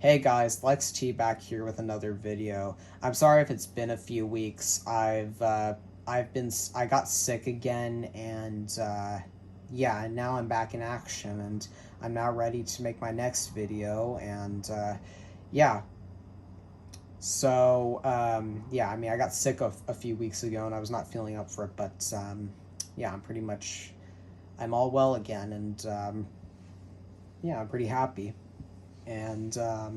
Hey guys, Lex T back here with another video. I'm sorry if it's been a few weeks. I got sick again, and yeah, and now I'm back in action, and I'm now ready to make my next video, and yeah. So yeah, I mean, I got sick a few weeks ago, and I was not feeling up for it, but yeah, I'm all well again, and yeah, I'm pretty happy, and yeah,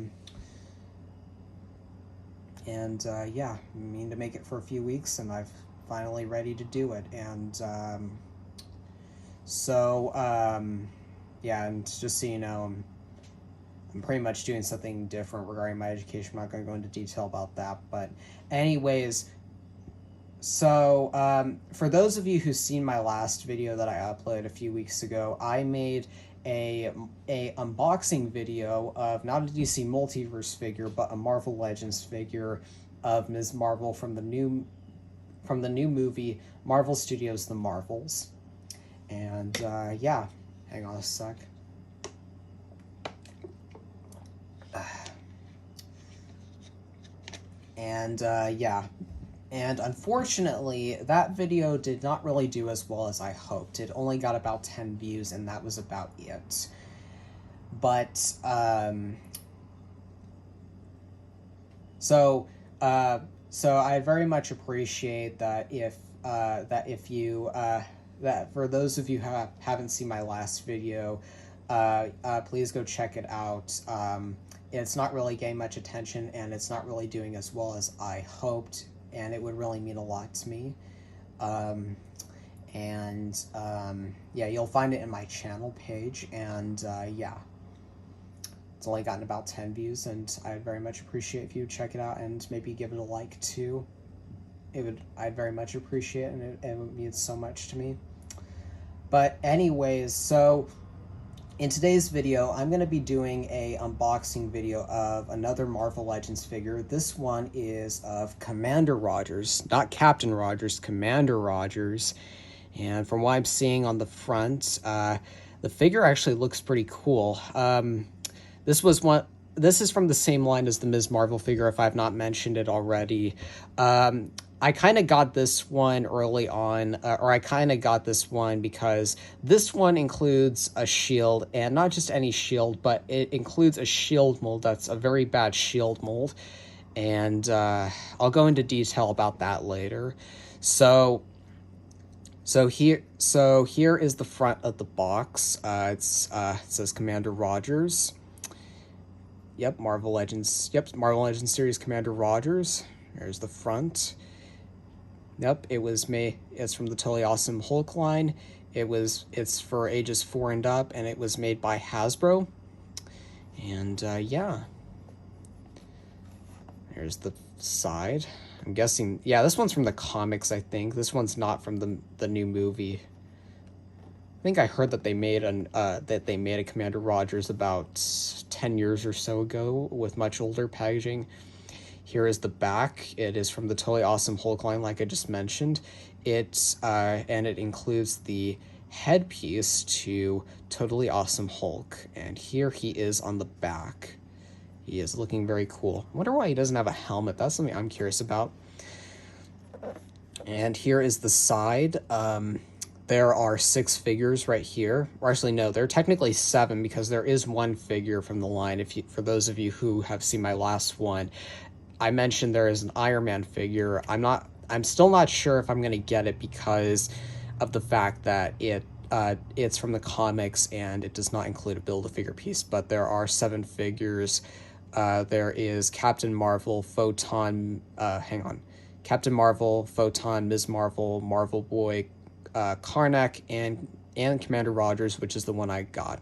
I mean to make it for a few weeks, and I've finally ready to do it. And so yeah, and just so you know, I'm pretty much doing something different regarding my education. I'm not going to go into detail about that, but anyways, so for those of you who've seen my last video that I uploaded a few weeks ago, I made a unboxing video of not a DC Multiverse figure, but a Marvel Legends figure of Ms. Marvel from the new movie Marvel Studios' The Marvels. And yeah, hang on a sec. And yeah. And unfortunately, that video did not really do as well as I hoped. It only got about 10 views, and that was about it. But, so I very much appreciate that if you, that for those of you who haven't seen my last video, please go check it out. It's not really getting much attention, and it's not really doing as well as I hoped, and it would really mean a lot to me. Yeah, you'll find it in my channel page, and yeah, it's only gotten about 10 views, and I'd very much appreciate if you check it out and maybe give it a like too. I'd very much appreciate it, and it would mean so much to me. But anyways, so in today's video, I'm going to be doing a unboxing video of another Marvel Legends figure. This one is of Commander Rogers, not Captain Rogers, Commander Rogers. And from what I'm seeing on the front, the figure actually looks pretty cool. This is from the same line as the Ms. Marvel figure, if I've not mentioned it already. I kind of got this one early on, or I kind of got this one because this one includes a shield, and not just any shield, but it includes a shield mold that's a very bad shield mold, and I'll go into detail about that later. So here is the front of the box. It says Commander Rogers. Yep, Marvel Legends series Commander Rogers. There's the front. Yep, it's from the Totally Awesome Hulk line. It's for ages 4 and up, and it was made by Hasbro. And yeah. There's the side. I'm guessing, yeah, this one's from the comics, I think. This one's not from the new movie. I think I heard that they made a Commander Rogers about 10 years or so ago with much older packaging. Here is the back. It is from the Totally Awesome Hulk line, like I just mentioned. And it includes the headpiece to Totally Awesome Hulk. And here he is on the back. He is looking very cool. I wonder why he doesn't have a helmet. That's something I'm curious about. And here is the side. There are 6 figures right here. Or actually, no, there are technically 7 because there is one figure from the line. For those of you who have seen my last one, I mentioned there is an Iron Man figure. I'm still not sure if I'm going to get it because of the fact that it's from the comics and it does not include a Build-A-Figure piece, but there are 7 figures. There is Captain Marvel, Captain Marvel, Photon, Ms. Marvel, Marvel Boy, Karnak, and Commander Rogers, which is the one I got.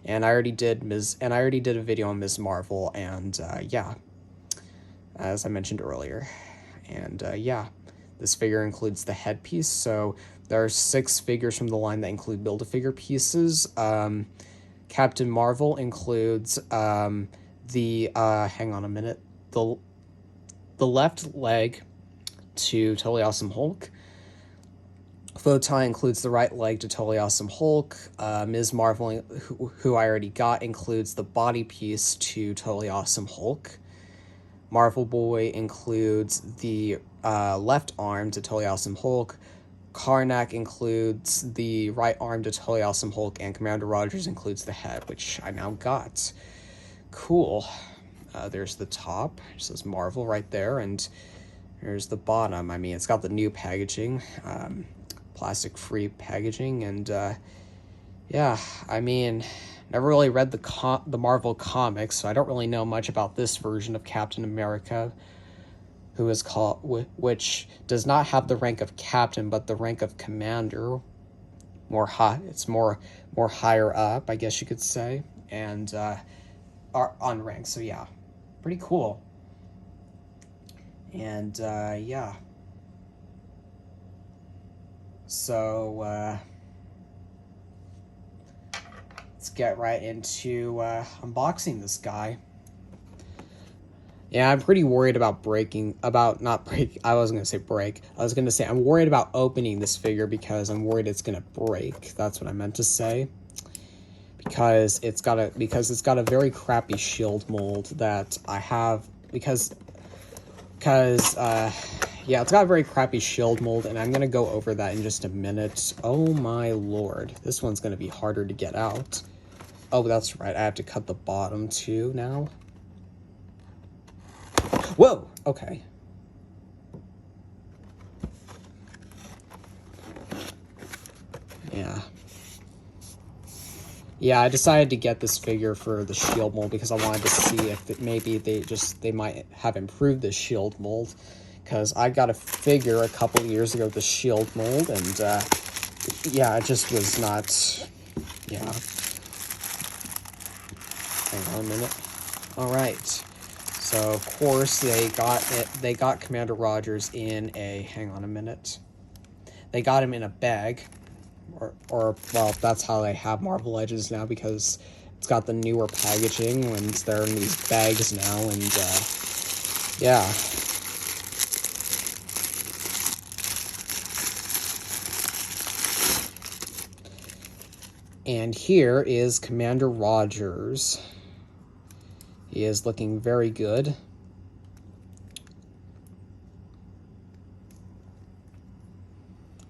And I already did a video on Ms. Marvel, and yeah, as I mentioned earlier. And yeah, this figure includes the headpiece, so there are 6 figures from the line that include Build-A-Figure pieces. Captain Marvel includes hang on a minute, the left leg to Totally Awesome Hulk. Photon includes the right leg to Totally Awesome Hulk. Ms. Marvel, who I already got, includes the body piece to Totally Awesome Hulk. Marvel Boy includes the left arm to Totally Awesome Hulk. Karnak includes the right arm to Totally Awesome Hulk, and Commander Rogers includes the head, which I now got. Cool. There's the top. It says Marvel right there, and there's the bottom. I mean, it's got the new packaging, plastic-free packaging, and yeah, I mean, never really read the Marvel comics, so I don't really know much about this version of Captain America, who is called, which does not have the rank of captain, but the rank of commander. It's more higher up, I guess you could say, and are on rank. So yeah, pretty cool. And yeah, so let's get right into unboxing this guy. Yeah, I'm pretty worried about I wasn't going to say break. I was going to say I'm worried about opening this figure because I'm worried it's going to break. That's what I meant to say. Because it's got a very crappy shield mold that I have yeah, it's got a very crappy shield mold, and I'm going to go over that in just a minute. Oh my lord. This one's going to be harder to get out. Oh, that's right. I have to cut the bottom too now. Whoa! Okay. Yeah. Yeah, I decided to get this figure for the shield mold because I wanted to see if maybe they might have improved the shield mold. Because I got a figure a couple years ago, the shield mold, and yeah, it just was not, yeah. Hang on a minute. Alright. So, of course, they got Commander Rogers in a, hang on a minute. They got him in a bag. Or well, that's how they have Marvel Legends now, because it's got the newer packaging and they're in these bags now, and yeah. And here is Commander Rogers. He is looking very good.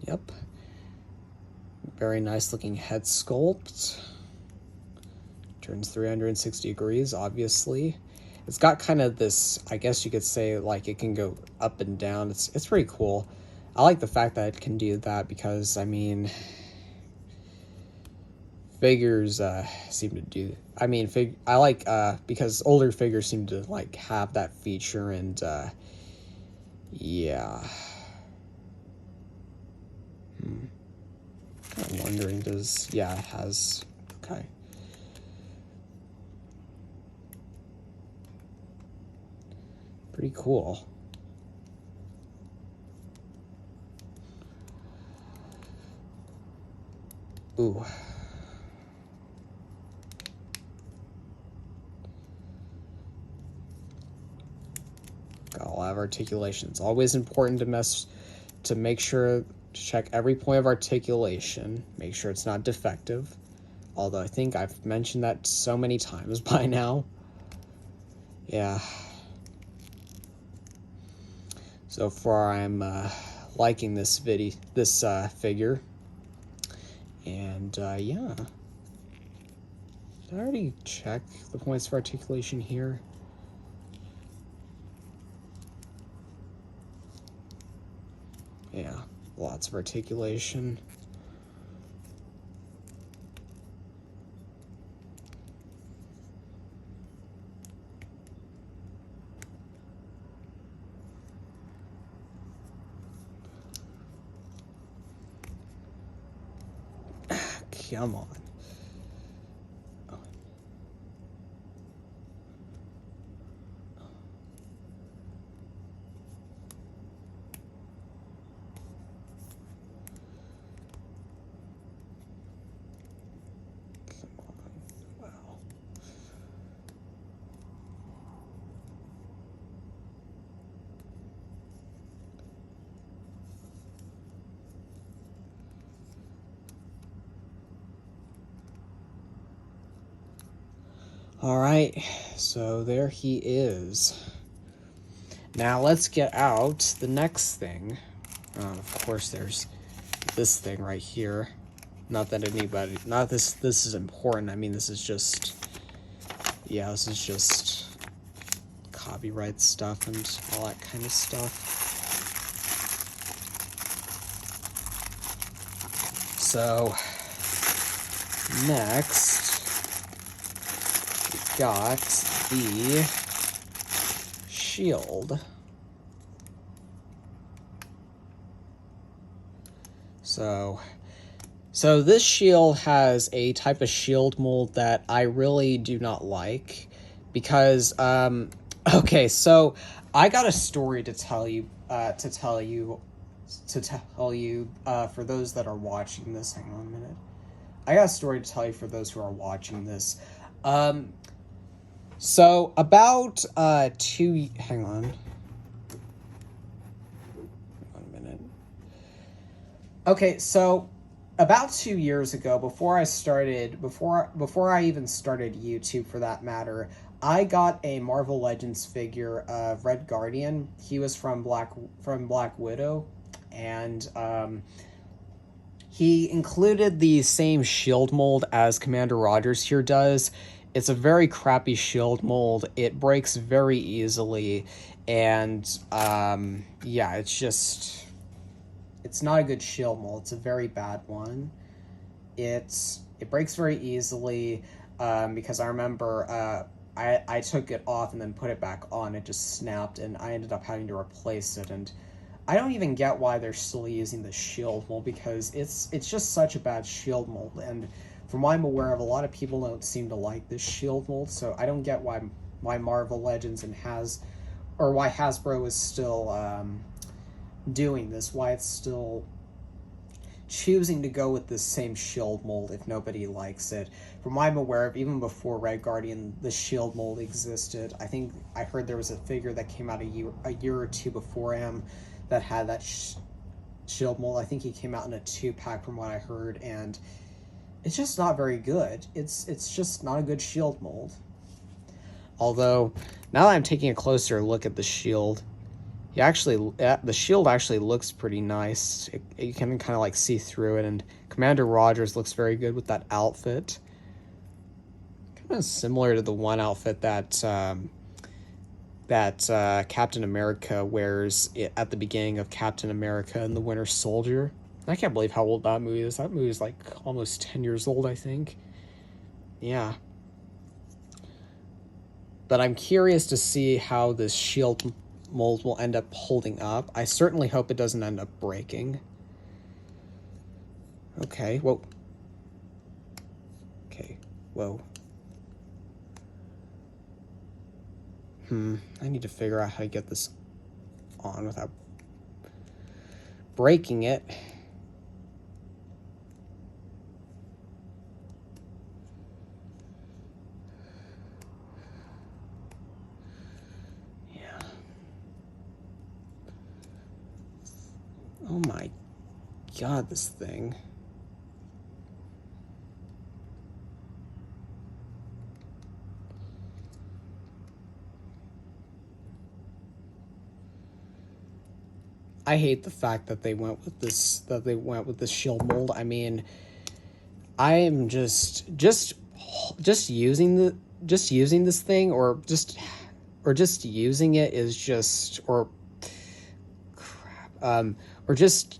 Yep. Very nice looking head sculpt. Turns 360 degrees, obviously. It's got kind of this, I guess you could say, like, it can go up and down. It's pretty cool. I like the fact that it can do that because, I mean, figures seem to do, I mean, I like, because older figures seem to, like, have that feature, and, yeah. I'm wondering, yeah, it has, okay. Pretty cool. Ooh. Got a lot of articulation. It's always important to make sure to check every point of articulation. Make sure it's not defective. Although I think I've mentioned that so many times by now. Yeah. So far, I'm liking this figure. And yeah. Did I already check the points of articulation here? Yeah, lots of articulation. Come on. Alright, so there he is. Now let's get out the next thing. Of course, there's this thing right here. Not that anybody, not this is important. I mean, this is just, yeah, this is just copyright stuff and all that kind of stuff. So, next, we got the shield. So this shield has a type of shield mold that I really do not like because, okay, so I got a story to tell you, for those that are watching this. Hang on a minute. I got a story to tell you for those who are watching this. So about, hang on a minute. Okay, so about 2 years ago, before I even started YouTube for that matter, I got a Marvel Legends figure of Red Guardian. He was from Black Widow, and he included the same shield mold as Commander Rogers here does. It's a very crappy shield mold. It breaks very easily, and yeah, it's not a good shield mold. It's a very bad one. It breaks very easily, because I remember I took it off and then put it back on. It just snapped, and I ended up having to replace it. And I don't even get why they're still using the shield mold, because it's just such a bad shield mold. And from what I'm aware of, a lot of people don't seem to like this shield mold. So I don't get why Marvel Legends and why Hasbro is still doing this, why it's still choosing to go with this same shield mold if nobody likes it. From what I'm aware of, even before Red Guardian, the shield mold existed. I think I heard there was a figure that came out a year or two before him that had that shield mold. I think he came out in a 2-pack from what I heard, and it's just not very good. It's just not a good shield mold. Although, now that I'm taking a closer look at the shield, the shield actually looks pretty nice. You can kind of like see through it, and Commander Rogers looks very good with that outfit. Kind of similar to the one outfit that Captain America wears at the beginning of Captain America and the Winter Soldier. I can't believe how old that movie is. That movie is like almost 10 years old, I think. Yeah. But I'm curious to see how this shield mold will end up holding up. I certainly hope it doesn't end up breaking. Okay, whoa. Okay, whoa. I need to figure out how to get this on without breaking it. Oh my god, this thing. I hate the fact that they went with this shield mold. I mean, I am just using this thing, or just using it is just, or just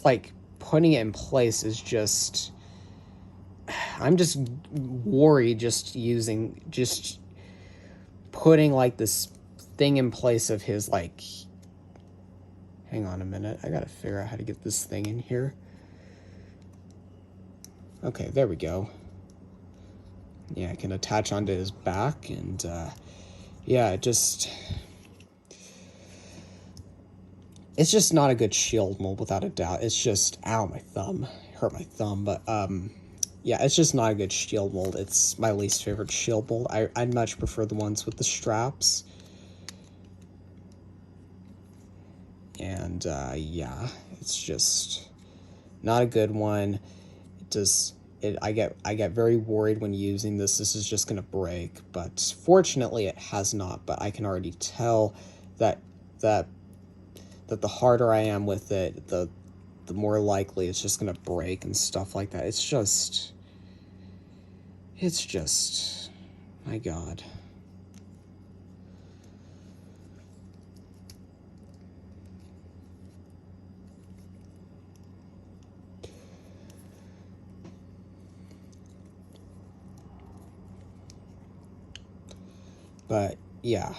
like putting it in place is just, I'm just worried just putting like this thing in place of his, like, hang on a minute, I gotta figure out how to get this thing in here. Okay, there we go. Yeah, I can attach onto his back, and yeah, it's just not a good shield mold, without a doubt. It's just, ow, my thumb. Hurt my thumb, but yeah, it's just not a good shield mold. It's my least favorite shield mold. I'd much prefer the ones with the straps. And yeah, it's just not a good one. It does I get very worried when using this. This is just gonna break, but fortunately it has not. But I can already tell that that the harder I am with it, the more likely it's just gonna break and stuff like that. It's just, my God. But yeah,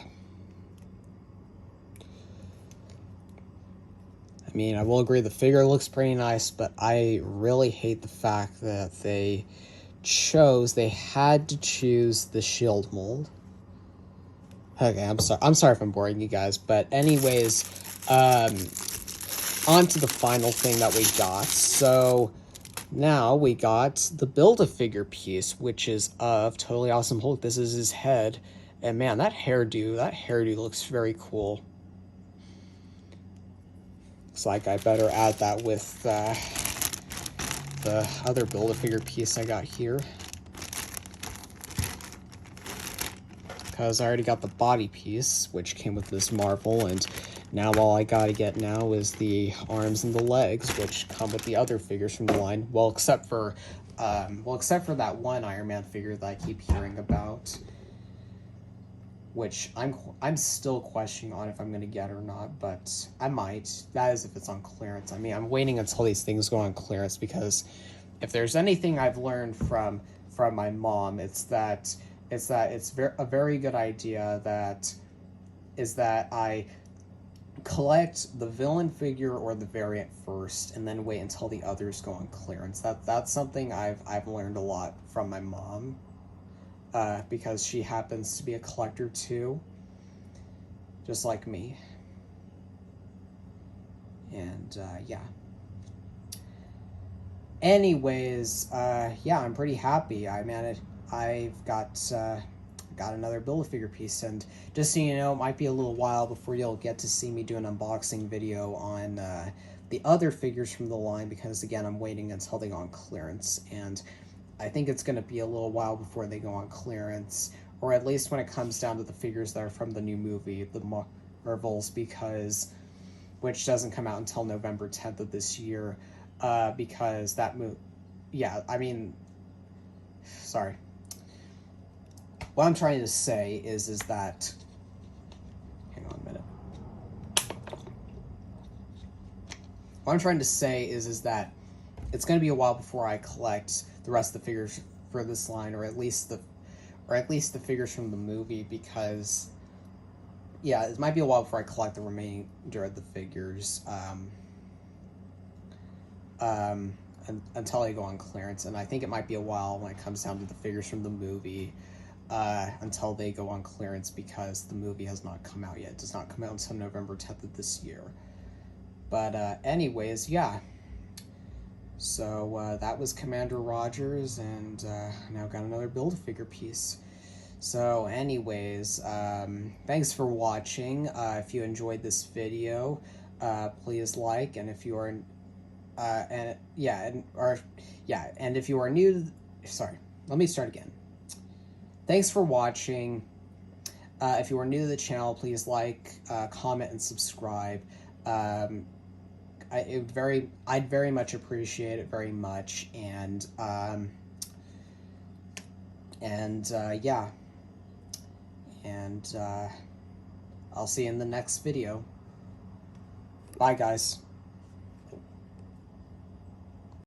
I mean, I will agree the figure looks pretty nice, but I really hate the fact that they had to choose the shield mold. Okay, I'm sorry if I'm boring you guys, but anyways, on to the final thing that we got. So now we got the Build-A-Figure piece, which is of Totally Awesome Hulk. This is his head. And man, that hairdo looks very cool. Looks like I better add that with the other Build-A-Figure piece I got here. Because I already got the body piece, which came with this Marvel, and now all I gotta get now is the arms and the legs, which come with the other figures from the line. Well, except for that one Iron Man figure that I keep hearing about, which I'm still questioning on if I'm gonna get or not, but I might. That is if it's on clearance. I mean, I'm waiting until these things go on clearance, because if there's anything I've learned from my mom, it's that it's a very good idea that I collect the villain figure or the variant first, and then wait until the others go on clearance. That's something I've learned a lot from my mom, because she happens to be a collector too, just like me. And yeah. Anyways, yeah, I'm pretty happy. I've got another Build-A-Figure piece, and just so you know, it might be a little while before you'll get to see me do an unboxing video on the other figures from the line, because again, I'm waiting until they go on clearance, and I think it's going to be a little while before they go on clearance, or at least when it comes down to the figures that are from the new movie, the Marvels, which doesn't come out until November 10th of this year, because that yeah, I mean, sorry. What I'm trying to say is that, hang on a minute. What I'm trying to say is that it's going to be a while before I collect the rest of the figures for this line, or at least the figures from the movie, because yeah, it might be a while before I collect the remainder of the figures, until they go on clearance. And I think it might be a while when it comes down to the figures from the movie, until they go on clearance, because the movie has not come out yet. It does not come out until November 10th of this year. But anyways, yeah. So that was Commander Rogers, and now got another Build-A-Figure piece. So anyways, thanks for watching. If you enjoyed this video, please like, and if you are and if you are new to sorry, let me start again. Thanks for watching. If you are new to the channel, please like, comment, and subscribe. I'd very much appreciate it, very much. And yeah. And I'll see you in the next video. Bye, guys.